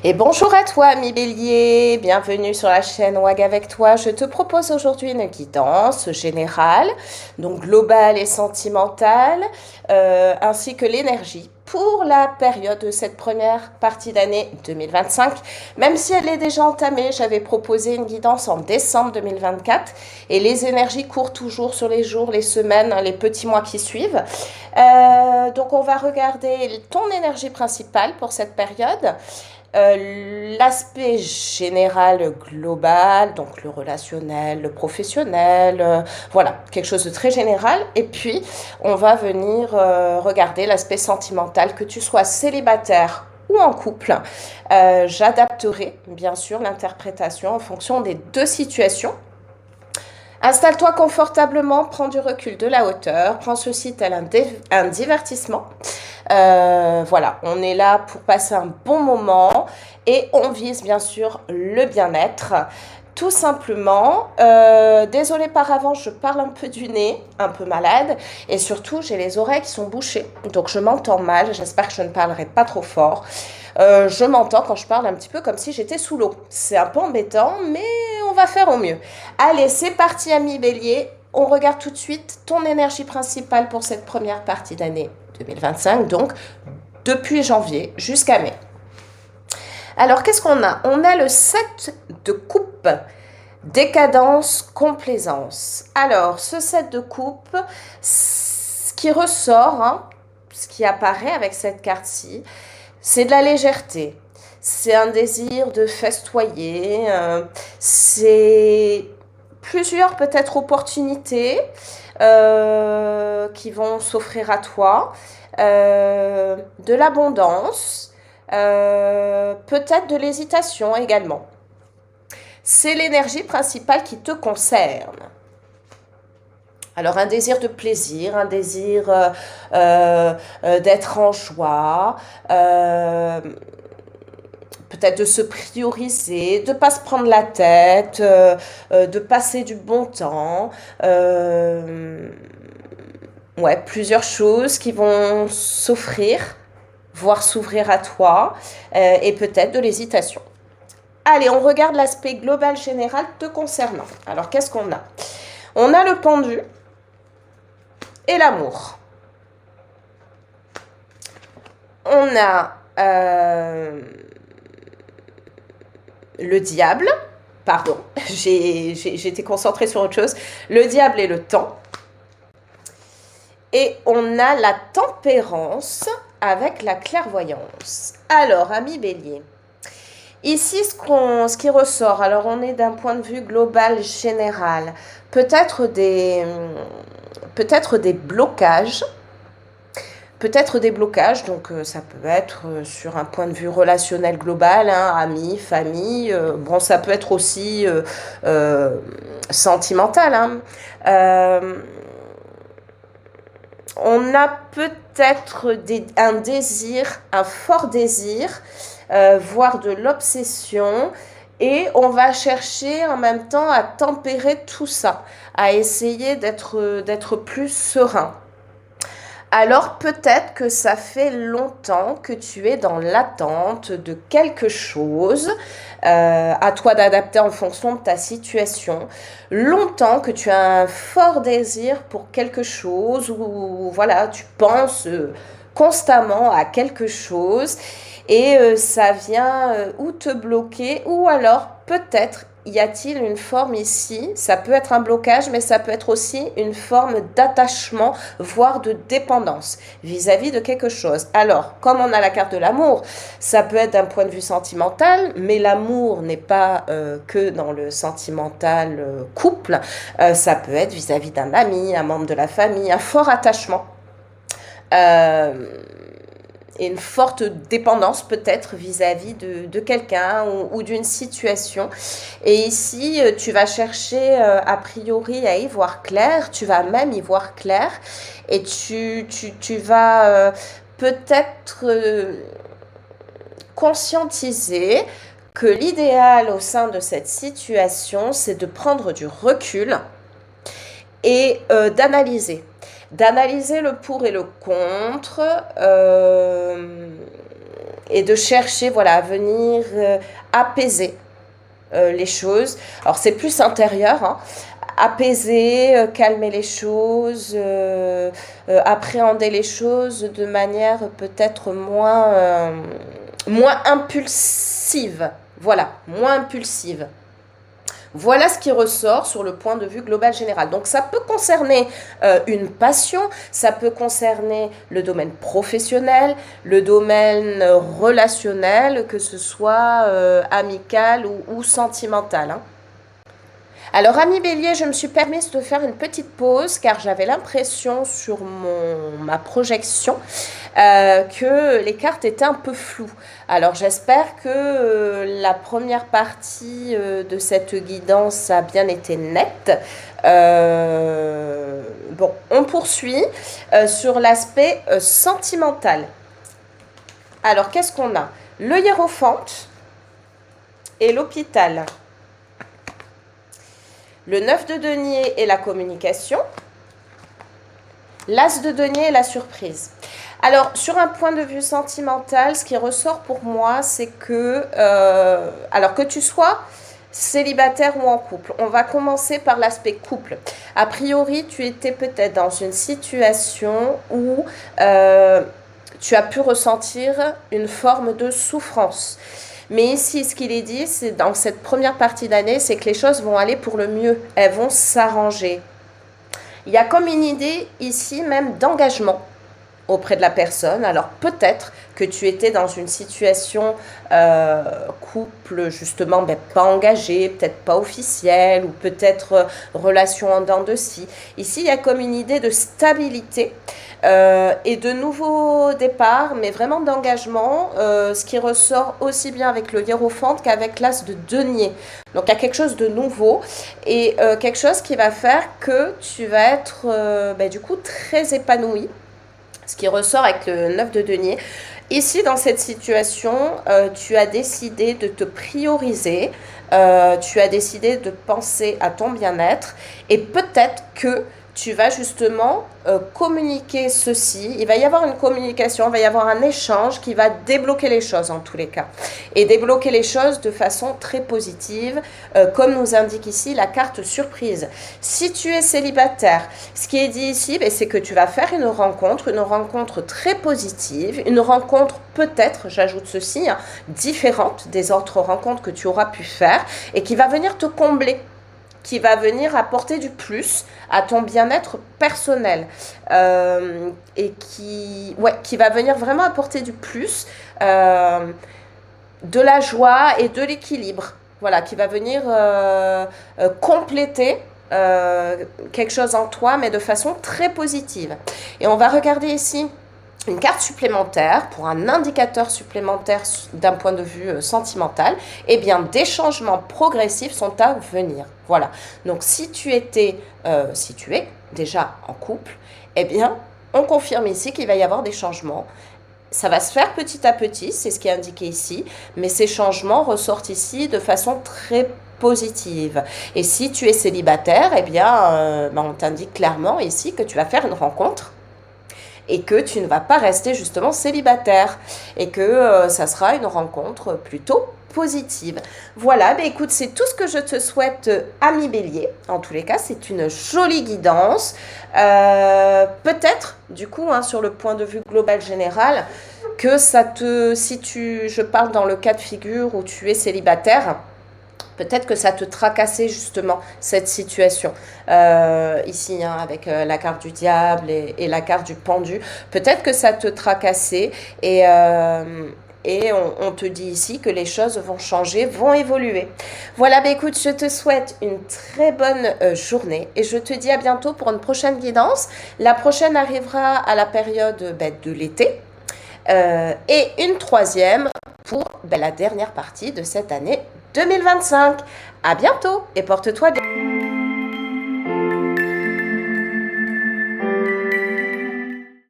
Et bonjour à toi, ami Bélier, bienvenue sur la chaîne WAG avec toi. Je te propose aujourd'hui une guidance générale, donc globale et sentimentale, ainsi que l'énergie pour la période de cette première partie d'année 2025. Même si elle est déjà entamée, j'avais proposé une guidance en décembre 2024 et les énergies courent toujours sur les jours, les semaines, les petits mois qui suivent. Donc on va regarder ton énergie principale pour cette période. L'aspect général global, donc le relationnel, le professionnel, voilà, quelque chose de très général. Et puis, on va venir regarder l'aspect sentimental, que tu sois célibataire ou en couple. J'adapterai bien sûr l'interprétation en fonction des deux situations. Installe-toi confortablement, prends du recul, de la hauteur, prends ceci tel un divertissement. Voilà, on est là pour passer un bon moment et on vise bien sûr le bien-être. Tout simplement, désolée par avance, je parle un peu du nez, un peu malade, et surtout j'ai les oreilles qui sont bouchées, donc je m'entends mal, j'espère que je ne parlerai pas trop fort. Je m'entends quand je parle un petit peu comme si j'étais sous l'eau. C'est un peu embêtant, mais on va faire au mieux. Allez, c'est parti, ami Bélier. On regarde tout de suite ton énergie principale pour cette première partie d'année 2025, donc depuis janvier jusqu'à mai. Alors, qu'est-ce qu'on a? On a le 7 de coupe, décadence, complaisance. Alors, ce 7 de coupe, ce qui ressort, ce qui apparaît avec cette carte-ci, c'est de la légèreté. C'est un désir de festoyer. C'est plusieurs peut-être opportunités qui vont s'offrir à toi. De l'abondance. Peut-être de l'hésitation également. C'est l'énergie principale qui te concerne. Alors un désir de plaisir, un désir d'être en joie, peut-être de se prioriser, de ne pas se prendre la tête, de passer du bon temps. Ouais, plusieurs choses qui vont s'offrir, voire s'ouvrir à toi, et peut-être de l'hésitation. Allez, on regarde l'aspect global général te concernant. Alors, qu'est-ce qu'on a? On a le pendu et l'amour. On a le diable. Pardon, j'étais concentrée sur autre chose. Le diable et le temps. Et on a la tempérance avec la clairvoyance. Alors, ami Bélier, ici, ce qui ressort, alors on est d'un point de vue global, général, peut-être des blocages, donc ça peut être sur un point de vue relationnel global, amis, famille, bon, ça peut être aussi sentimental. On a peut-être un désir, un fort désir, voire de l'obsession, et on va chercher en même temps à tempérer tout ça, à essayer d'être plus serein. Alors peut-être que ça fait longtemps que tu es dans l'attente de quelque chose, à toi d'adapter en fonction de ta situation. Longtemps que tu as un fort désir pour quelque chose, ou voilà, tu penses constamment à quelque chose, et ça vient ou te bloquer, ou alors peut-être y a-t-il une forme ici, ça peut être un blocage, mais ça peut être aussi une forme d'attachement, voire de dépendance vis-à-vis de quelque chose. Alors, comme on a la carte de l'amour, ça peut être d'un point de vue sentimental, mais l'amour n'est pas que dans le sentimental couple, ça peut être vis-à-vis d'un ami, un membre de la famille, un fort attachement. Et une forte dépendance peut-être vis-à-vis de quelqu'un ou d'une situation. Et ici, tu vas chercher a priori à y voir clair, tu vas même y voir clair, et tu vas peut-être conscientiser que l'idéal au sein de cette situation, c'est de prendre du recul et d'analyser le pour et le contre, et de chercher, voilà, à venir apaiser les choses. Alors c'est plus intérieur, hein. Apaiser, calmer les choses, appréhender les choses de manière peut-être moins impulsive. Voilà, moins impulsive. Voilà ce qui ressort sur le point de vue global général. Donc ça peut concerner une passion, ça peut concerner le domaine professionnel, le domaine relationnel, que ce soit amical ou sentimental, hein. Alors, ami Bélier, je me suis permise de faire une petite pause car j'avais l'impression sur ma projection que les cartes étaient un peu floues. Alors, j'espère que la première partie de cette guidance a bien été nette. Bon, on poursuit sur l'aspect sentimental. Alors, qu'est-ce qu'on a? Le hiérophante et l'hôpital. Le 9 de denier est la communication. L'as de denier est la surprise. Alors, sur un point de vue sentimental, ce qui ressort pour moi, c'est que, alors que tu sois célibataire ou en couple, on va commencer par l'aspect couple. A priori, tu étais peut-être dans une situation où tu as pu ressentir une forme de souffrance. Mais ici, ce qu'il est dit, c'est dans cette première partie d'année, c'est que les choses vont aller pour le mieux. Elles vont s'arranger. Il y a comme une idée ici même d'engagement auprès de la personne. Alors peut-être que tu étais dans une situation couple justement pas engagée, peut-être pas officielle, ou peut-être relation en dents de scie. Ici, il y a comme une idée de stabilité et de nouveaux départs, mais vraiment d'engagement, ce qui ressort aussi bien avec le hiérophante qu'avec l'as de denier. Donc il y a quelque chose de nouveau et quelque chose qui va faire que tu vas être du coup très épanoui. Ce qui ressort avec le 9 de denier. Ici, dans cette situation, tu as décidé de te prioriser, tu as décidé de penser à ton bien-être et peut-être que tu vas justement communiquer ceci. Il va y avoir une communication, il va y avoir un échange qui va débloquer les choses en tous les cas. Et débloquer les choses de façon très positive, comme nous indique ici la carte surprise. Si tu es célibataire, ce qui est dit ici, c'est que tu vas faire une rencontre très positive, une rencontre peut-être, j'ajoute ceci, hein, différente des autres rencontres que tu auras pu faire et qui va venir te combler, qui va venir apporter du plus à ton bien-être personnel et qui va venir vraiment apporter du plus, de la joie et de l'équilibre. Voilà, qui va venir compléter quelque chose en toi, mais de façon très positive. Et on va regarder ici une carte supplémentaire pour un indicateur supplémentaire d'un point de vue sentimental. Eh bien, des changements progressifs sont à venir. Voilà. Donc, si tu es déjà en couple, eh bien, on confirme ici qu'il va y avoir des changements. Ça va se faire petit à petit, c'est ce qui est indiqué ici, mais ces changements ressortent ici de façon très positive. Et si tu es célibataire, eh bien, on t'indique clairement ici que tu vas faire une rencontre et que tu ne vas pas rester justement célibataire et que ça sera une rencontre plutôt positive. Voilà, écoute, c'est tout ce que je te souhaite, ami Bélier. En tous les cas, c'est une jolie guidance. Peut-être, du coup, hein, sur le point de vue global général, que je parle dans le cas de figure où tu es célibataire, peut-être que ça te tracassait justement cette situation. Ici, hein, avec la carte du diable et la carte du pendu, peut-être que ça te tracassait et on te dit ici que les choses vont changer, vont évoluer. Voilà, écoute, je te souhaite une très bonne journée et je te dis à bientôt pour une prochaine guidance. La prochaine arrivera à la période de l'été et une troisième pour la dernière partie de cette année 2025. À bientôt et porte-toi bien.